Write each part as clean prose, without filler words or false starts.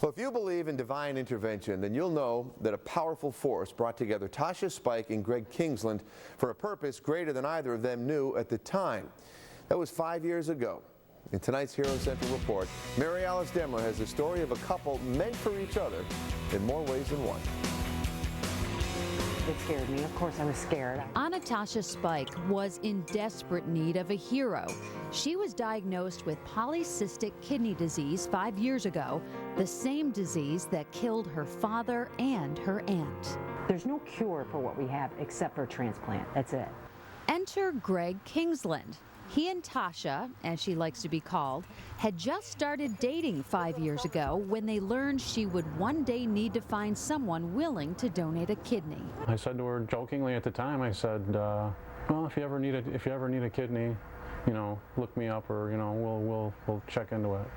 Well, if you believe in divine intervention, then you'll know that a powerful force brought together Tasha Spike and Greg Kingsland for a purpose greater than either of them knew at the time. That was 5 years ago. In tonight's Hero Central report, Mary Alice Demler has the story of a couple meant for each other in more ways than one. It scared me. Of course I was scared. Tasha Spike was in desperate need of a hero. She was diagnosed with polycystic kidney disease 5 years ago, the same disease that killed her father and her aunt. There's no cure for what we have except for transplant. That's it. Enter Greg Kingsland. He and Tasha, as she likes to be called, had just started dating 5 years ago when they learned she would one day need to find someone willing to donate a kidney. I said to her jokingly at the time, I said, well, if you ever need a kidney, you know, look me up, or, you know, we'll check into it.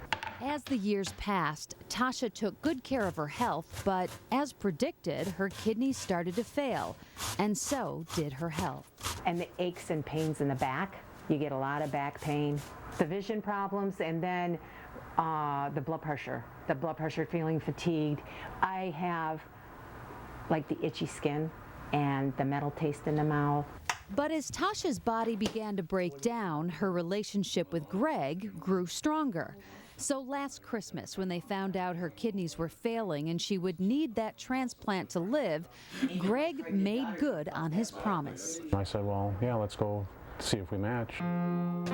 As the years passed, Tasha took good care of her health, but as predicted, her kidneys started to fail, and so did her health. And the aches and pains in the back. You get a lot of back pain, the vision problems, and then the blood pressure, feeling fatigued. I have like the itchy skin and the metal taste in the mouth. But as Tasha's body began to break down, her relationship with Greg grew stronger. So last Christmas, when they found out her kidneys were failing and she would need that transplant to live, Greg made good on his promise. I said, well, yeah, let's go see if we match.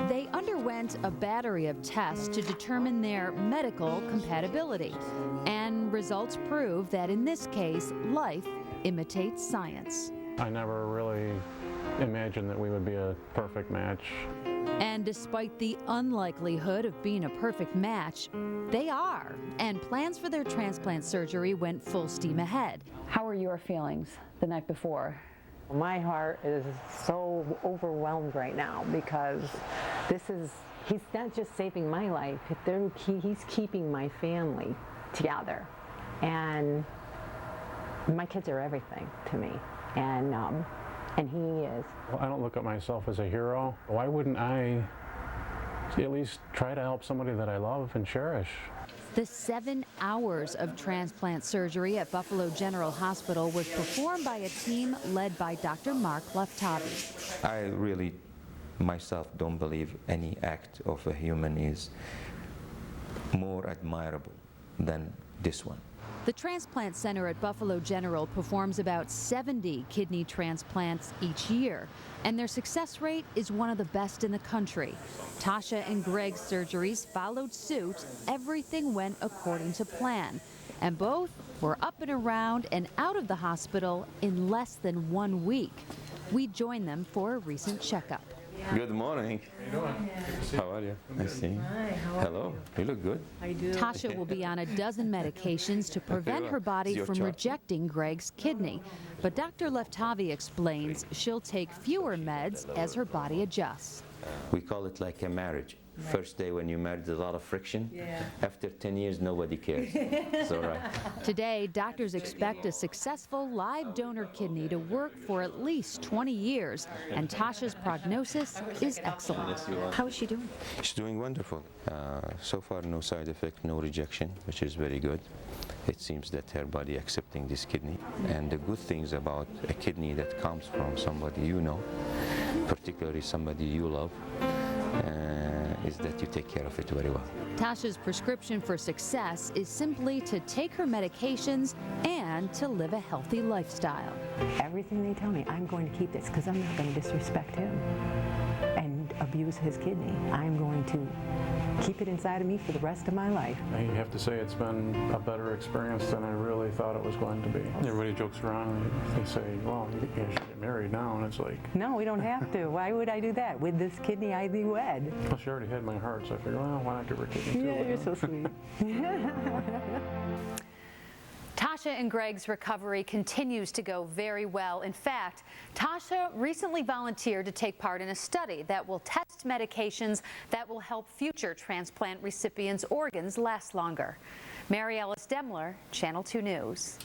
They underwent a battery of tests to determine their medical compatibility, and results prove that in this case, life imitates science. I never really imagined that we would be a perfect match. And despite the unlikelihood of being a perfect match, they are, and plans for their transplant surgery went full steam ahead. How were your feelings the night before? My heart is so overwhelmed right now because he's not just saving my life, he's keeping my family together. And my kids are everything to me, and he is. Well, I don't look at myself as a hero. Why wouldn't I at least try to help somebody that I love and cherish? The 7 hours of transplant surgery at Buffalo General Hospital was performed by a team led by Dr. Mark Leftavi. I really, myself, don't believe any act of a human is more admirable than this one. The transplant center at Buffalo General performs about 70 kidney transplants each year, and their success rate is one of the best in the country. Tasha and Greg's surgeries followed suit. Everything went according to plan, and both were up and around and out of the hospital in less than 1 week. We joined them for a recent checkup. Good morning. How are you doing? How are you? Nice seeing you. Hi, how are Hello. You look good. I do. Tasha will be on a dozen medications to prevent her body from rejecting Greg's kidney. But Dr. Leftavi explains she'll take fewer meds as her body adjusts. We call it like a marriage. First day when you married, there's a lot of friction. Yeah. After 10 years, nobody cares. It's all right. Today, doctors expect a successful live donor kidney to work for at least 20 years, and Tasha's prognosis is excellent. How is she doing? She's doing wonderful. So far, no side effect, no rejection, which is very good. It seems that her body accepting this kidney. And the good things about a kidney that comes from somebody you know, particularly somebody you love, is that you take care of it very well. Tasha's prescription for success is simply to take her medications and to live a healthy lifestyle. Everything they tell me, I'm going to keep this because I'm not going to disrespect him and abuse his kidney. I'm going to keep it inside of me for the rest of my life. I have to say it's been a better experience than I really thought it was going to be. Everybody jokes around, they say, well, you should get married now, and it's like... No, we don't have to. Why would I do that? With this kidney, I'd be wed. Well, she already had my heart, so I figured, well, why not give her a kidney too? Yeah, you're so sweet. Tasha and Greg's recovery continues to go very well. In fact, Tasha recently volunteered to take part in a study that will test medications that will help future transplant recipients' organs last longer. Mary Alice Demler, Channel 2 News.